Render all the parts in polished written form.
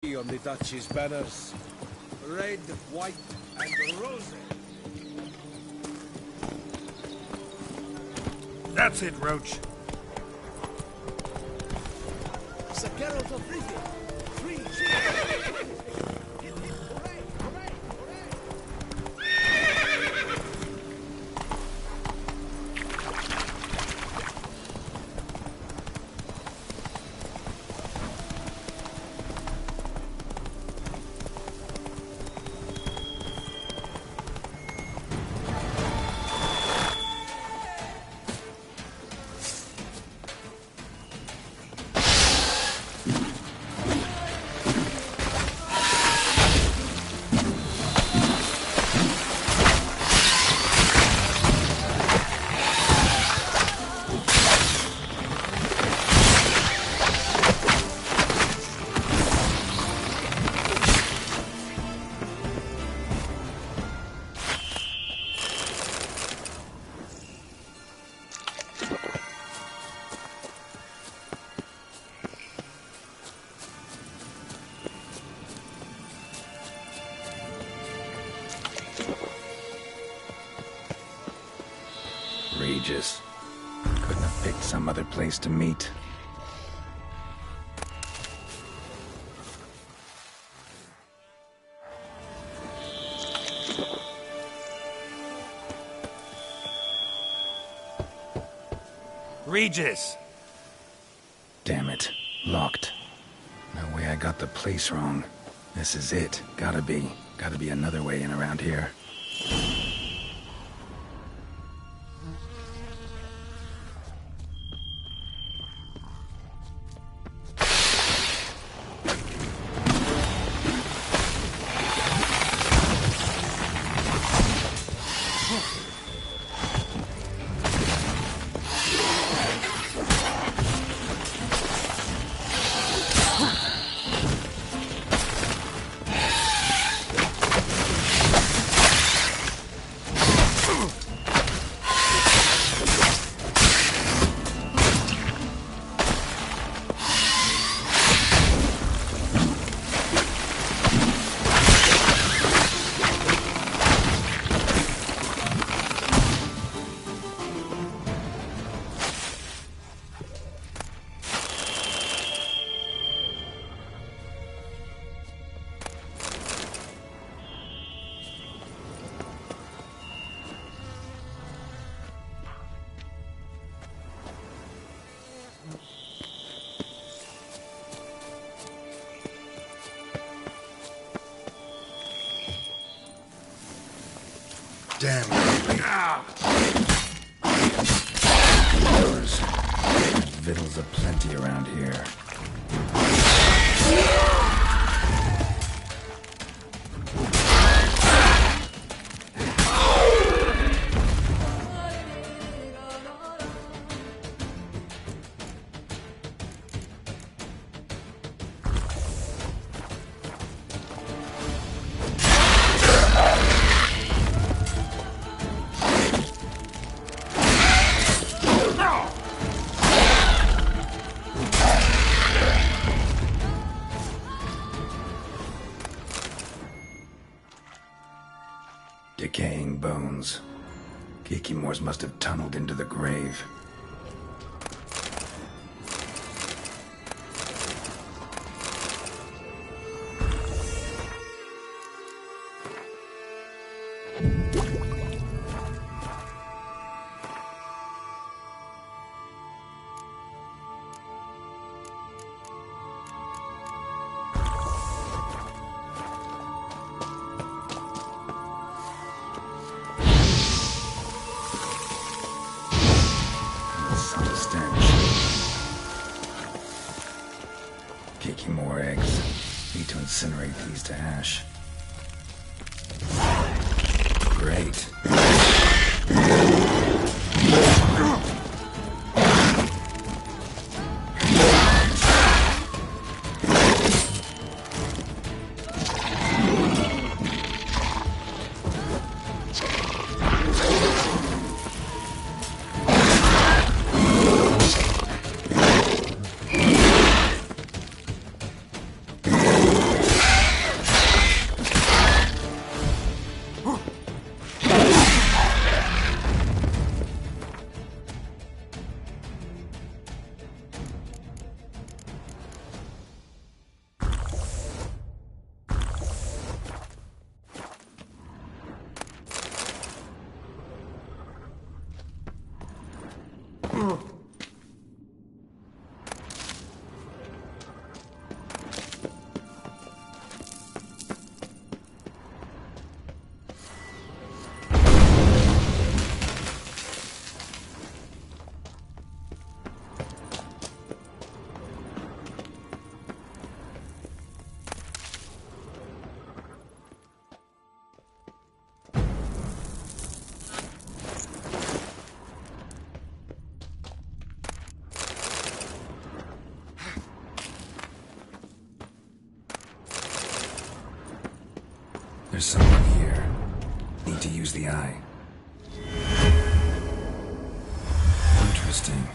On the Duchy's banners. Red, white, and rosy. That's it, Roach. Saqueros of Rifia. Free, Hooray, hooray, Regis. Couldn't have picked some other place to meet. Regis! Damn it. Locked. No way I got the place wrong. This is it. Gotta be. Gotta be another way in around here. Damn. Yours. Victuals aplenty around here. Decaying bones. Kikimores must have tunneled into the grave. More eggs. Need to incinerate these to ash. Great. There's someone here. Need to use the eye. Interesting.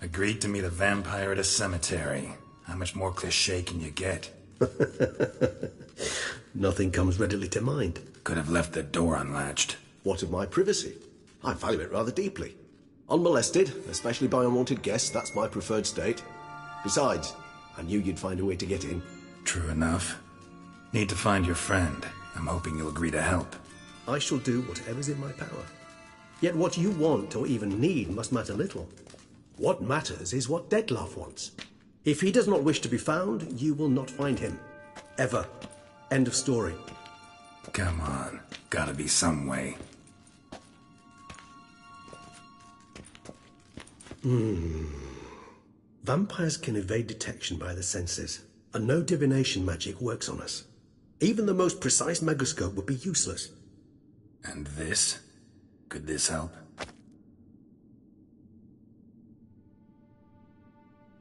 Agreed to meet a vampire at a cemetery. How much more cliché can you get? Nothing comes readily to mind. Could have left the door unlatched. What of my privacy? I value it rather deeply. Unmolested, especially by unwanted guests, that's my preferred state. Besides, I knew you'd find a way to get in. True enough. Need to find your friend. I'm hoping you'll agree to help. I shall do whatever's in my power. Yet what you want or even need must matter little. What matters is what Dettlaff wants. If he does not wish to be found, you will not find him. Ever. End of story. Come on. Gotta be some way. Vampires can evade detection by the senses, and no divination magic works on us. Even the most precise megascope would be useless. And this? Could this help?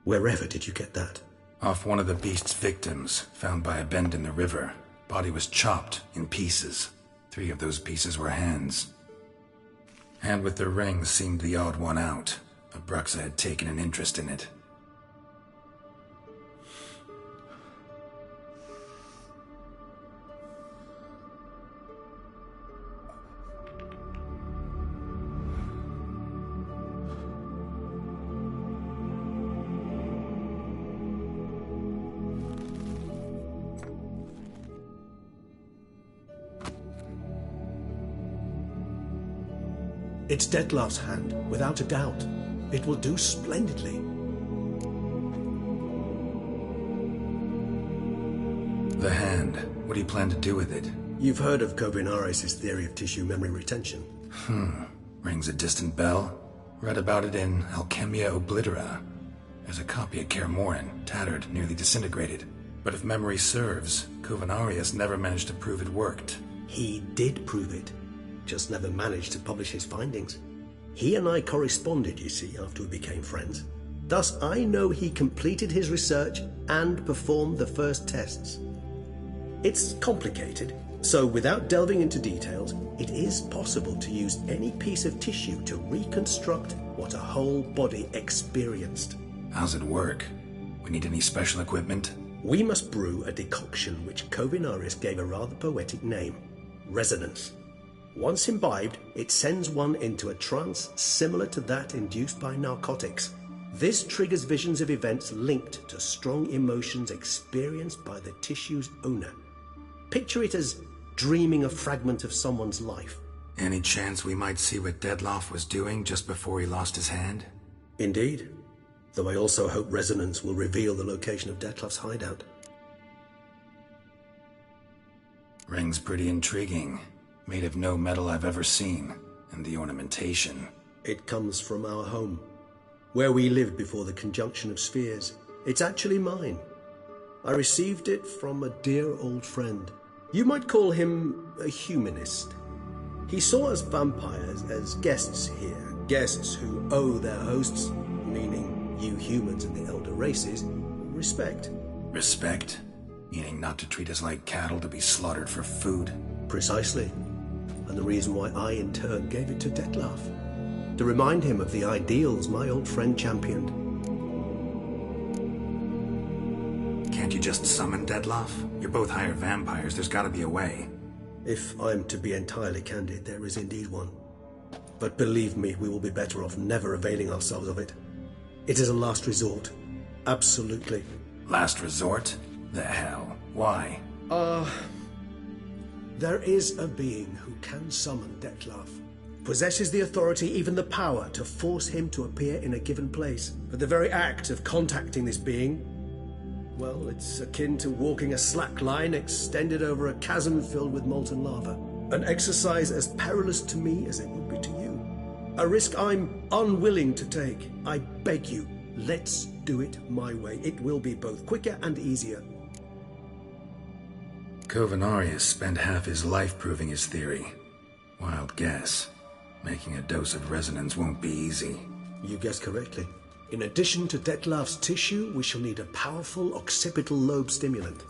Wherever did you get that? Off one of the beast's victims, found by a bend in the river. Body was chopped in pieces. 3 of those pieces were hands. Hand with the ring seemed the odd one out. Abruxa had taken an interest in it. It's Dettlaff's hand, without a doubt. It will do splendidly. The hand. What do you plan to do with it? You've heard of Kovinaris' theory of tissue memory retention. Rings a distant bell. Read about it in Alchemia Oblitera. There's a copy at Kaer Morhen, tattered, nearly disintegrated. But if memory serves, Kovinaris never managed to prove it worked. He did prove it. Just never managed to publish his findings. He and I corresponded, you see, after we became friends. Thus, I know he completed his research and performed the first tests. It's complicated, so without delving into details, it is possible to use any piece of tissue to reconstruct what a whole body experienced. How's it work? We need any special equipment? We must brew a decoction which Kovinaris gave a rather poetic name, resonance. Once imbibed, it sends one into a trance similar to that induced by narcotics. This triggers visions of events linked to strong emotions experienced by the tissue's owner. Picture it as dreaming a fragment of someone's life. Any chance we might see what Dettlaff was doing just before he lost his hand? Indeed. Though I also hope resonance will reveal the location of Dettlaff's hideout. Ring's pretty intriguing. Made of no metal I've ever seen. And the ornamentation. It comes from our home, where we lived before the conjunction of spheres. It's actually mine. I received it from a dear old friend. You might call him a humanist. He saw us vampires as guests here, guests who owe their hosts, meaning you humans and the elder races, respect. Respect? Meaning not to treat us like cattle to be slaughtered for food? Precisely. And the reason why I, in turn, gave it to Detlef. To remind him of the ideals my old friend championed. Can't you just summon Detlef? You're both hired vampires, there's gotta be a way. If I'm to be entirely candid, there is indeed one. But believe me, we will be better off never availing ourselves of it. It is a last resort. Absolutely. Last resort? The hell? Why? There is a being who can summon Detlef. Possesses the authority, even the power, to force him to appear in a given place. But the very act of contacting this being, well, it's akin to walking a slack line extended over a chasm filled with molten lava. An exercise as perilous to me as it would be to you. A risk I'm unwilling to take. I beg you, let's do it my way. It will be both quicker and easier. Covenarius spent half his life proving his theory. Wild guess. Making a dose of resonance won't be easy. You guessed correctly. In addition to Detlef's tissue, we shall need a powerful occipital lobe stimulant.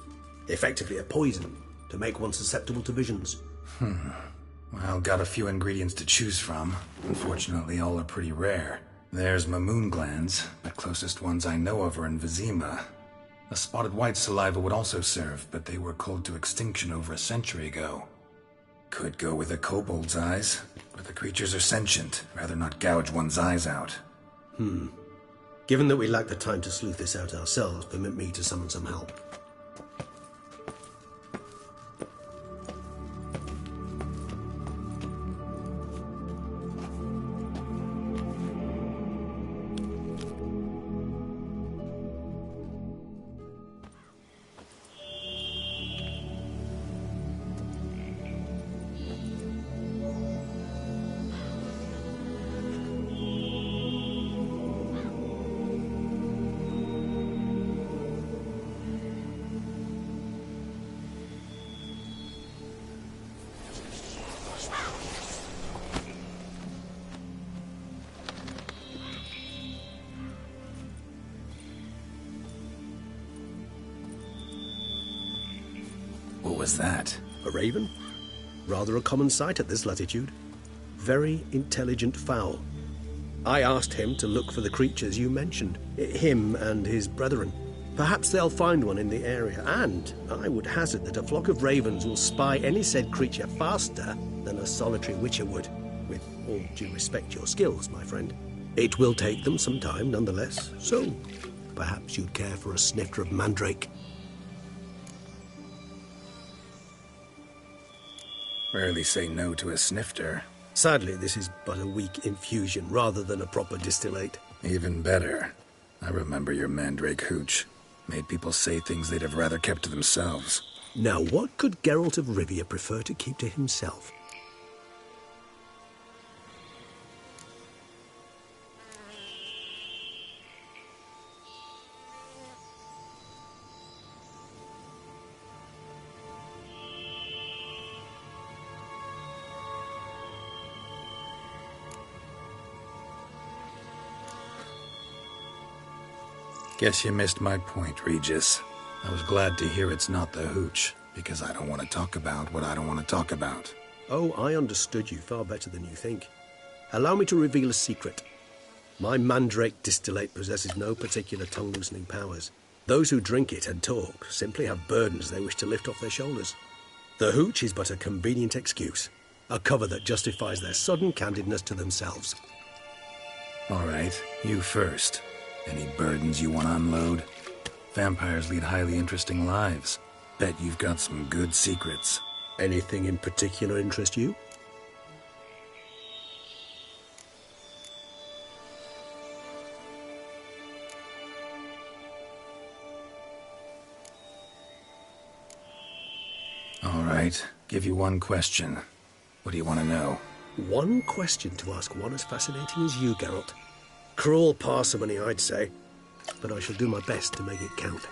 Effectively a poison, to make one susceptible to visions. Well, got a few ingredients to choose from. Unfortunately, all are pretty rare. There's Mamoon glands, the closest ones I know of are in Vizima. A spotted white saliva would also serve, but they were cold to extinction over a century ago. Could go with a kobold's eyes, but the creatures are sentient. Rather not gouge one's eyes out. Given that we lack the time to sleuth this out ourselves, permit me to summon some help. What was that? A raven? Rather a common sight at this latitude. Very intelligent fowl. I asked him to look for the creatures you mentioned. Him and his brethren. Perhaps they'll find one in the area, and I would hazard that a flock of ravens will spy any said creature faster than a solitary witcher would. With all due respect to your skills, my friend. It will take them some time, nonetheless, so perhaps you'd care for a snifter of mandrake. Rarely say no to a snifter. Sadly, this is but a weak infusion rather than a proper distillate. Even better. I remember your mandrake hooch. Made people say things they'd have rather kept to themselves. Now, what could Geralt of Rivia prefer to keep to himself? Guess you missed my point, Regis. I was glad to hear it's not the hooch, because I don't want to talk about what I don't want to talk about. Oh, I understood you far better than you think. Allow me to reveal a secret. My mandrake distillate possesses no particular tongue-loosening powers. Those who drink it and talk simply have burdens they wish to lift off their shoulders. The hooch is but a convenient excuse, a cover that justifies their sudden candidness to themselves. All right, you first. Any burdens you want to unload? Vampires lead highly interesting lives. Bet you've got some good secrets. Anything in particular interest you? All right, give you one question. What do you want to know? One question to ask one as fascinating as you, Geralt. Cruel parsimony, I'd say, but I shall do my best to make it count.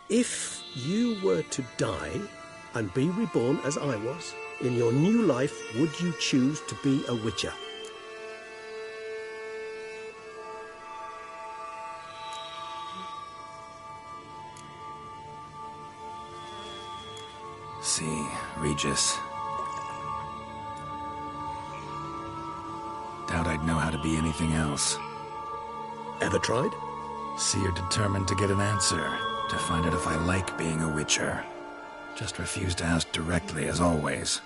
If you were to die and be reborn as I was, in your new life, would you choose to be a witcher? Regis. Doubt I'd know how to be anything else. Ever tried? See, you're determined to get an answer, to find out if I like being a witcher. Just refuse to ask directly, as always.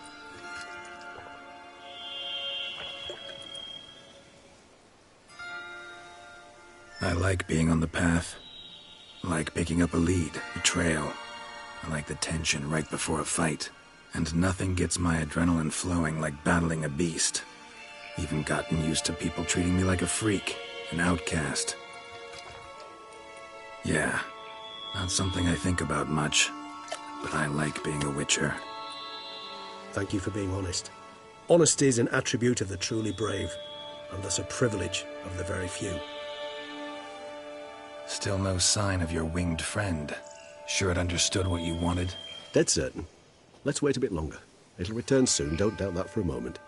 I like being on the path. I like picking up a lead, a trail. I like the tension right before a fight. And nothing gets my adrenaline flowing like battling a beast. Even gotten used to people treating me like a freak, an outcast. Yeah, not something I think about much, but I like being a witcher. Thank you for being honest. Honesty is an attribute of the truly brave, and thus a privilege of the very few. Still no sign of your winged friend. Sure it understood what you wanted? Dead certain. Let's wait a bit longer. It'll return soon, don't doubt that for a moment.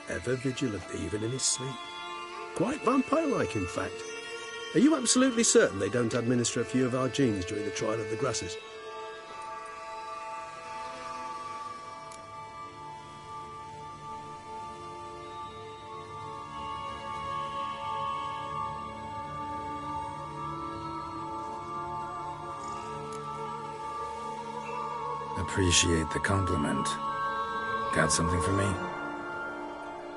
Ever vigilant, even in his sleep. Quite vampire-like, in fact. Are you absolutely certain they don't administer a few of our genes during the trial of the grasses? Appreciate the compliment. Got something for me?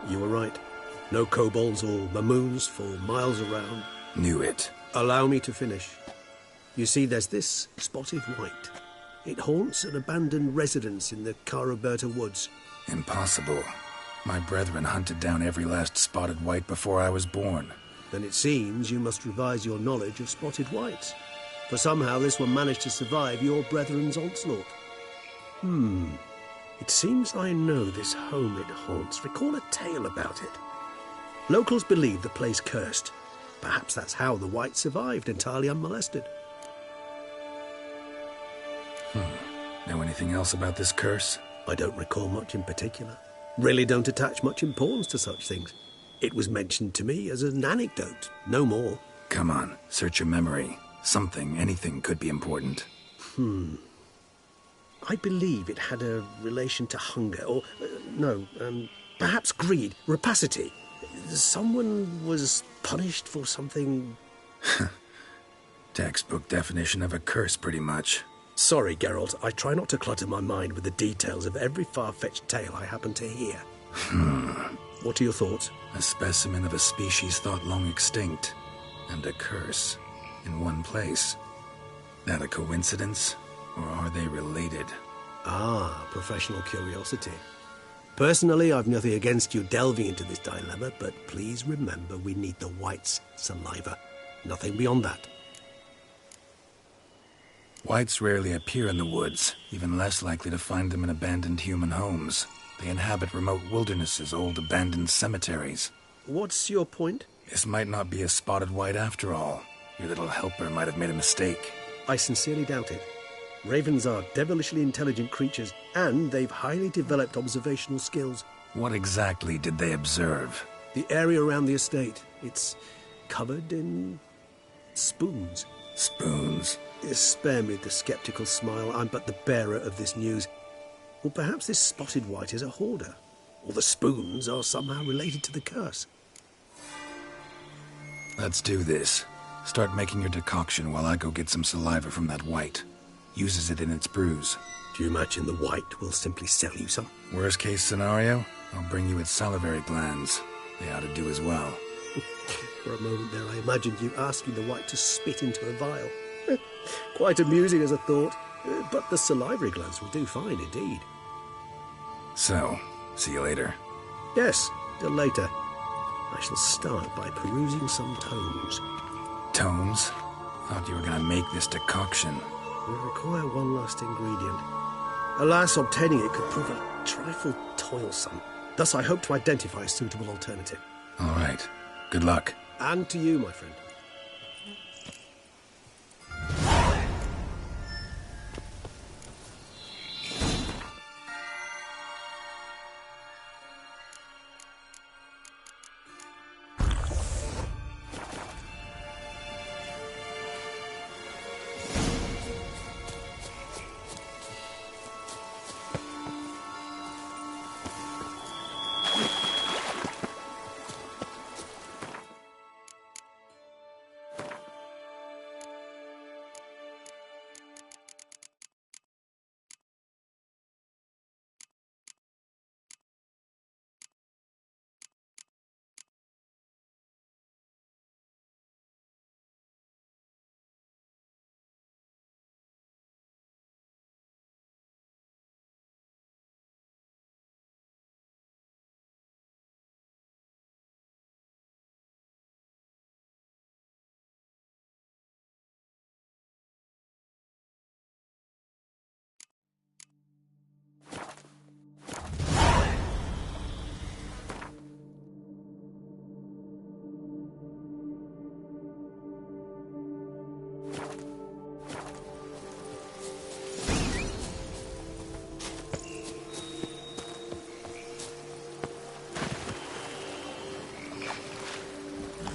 You were right. No kobolds or mamoons for miles around. Knew it. Allow me to finish. You see, there's this spotted white. It haunts an abandoned residence in the Caraberta woods. Impossible. My brethren hunted down every last spotted white before I was born. Then it seems you must revise your knowledge of spotted whites. For somehow this one managed to survive your brethren's onslaught. It seems I know this home it haunts. Recall a tale about it. Locals believe the place cursed. Perhaps that's how the white survived entirely unmolested. Know anything else about this curse? I don't recall much in particular. Really don't attach much importance to such things. It was mentioned to me as an anecdote, no more. Come on, search your memory. Something, anything could be important. I believe it had a relation to hunger, or, perhaps greed, rapacity. Someone was punished for something... Textbook definition of a curse, pretty much. Sorry, Geralt, I try not to clutter my mind with the details of every far-fetched tale I happen to hear. What are your thoughts? A specimen of a species thought long extinct, and a curse, in one place. That a coincidence? Or are they related? Ah, professional curiosity. Personally, I've nothing against you delving into this dilemma, but please remember we need the whites' saliva. Nothing beyond that. Whites rarely appear in the woods, even less likely to find them in abandoned human homes. They inhabit remote wildernesses, old abandoned cemeteries. What's your point? This might not be a spotted white after all. Your little helper might have made a mistake. I sincerely doubt it. Ravens are devilishly intelligent creatures, and they've highly developed observational skills. What exactly did they observe? The area around the estate, it's covered in spoons. Spoons? Spare me the skeptical smile. I'm but the bearer of this news. Or perhaps this spotted white is a hoarder. Or the spoons are somehow related to the curse. Let's do this. Start making your decoction while I go get some saliva from that white. Uses it in its brews. Do you imagine the white will simply sell you some? Worst case scenario, I'll bring you its salivary glands. They ought to do as well. For a moment there, I imagined you asking the white to spit into a vial. Quite amusing as a thought, but the salivary glands will do fine indeed. So, see you later. Yes, till later. I shall start by perusing some tomes. Tomes? Thought you were gonna make this decoction. Will require one last ingredient. Alas, obtaining it could prove a trifle toilsome. Thus I hope to identify a suitable alternative. All right. Good luck. And to you, my friend.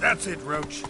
That's it, Roach.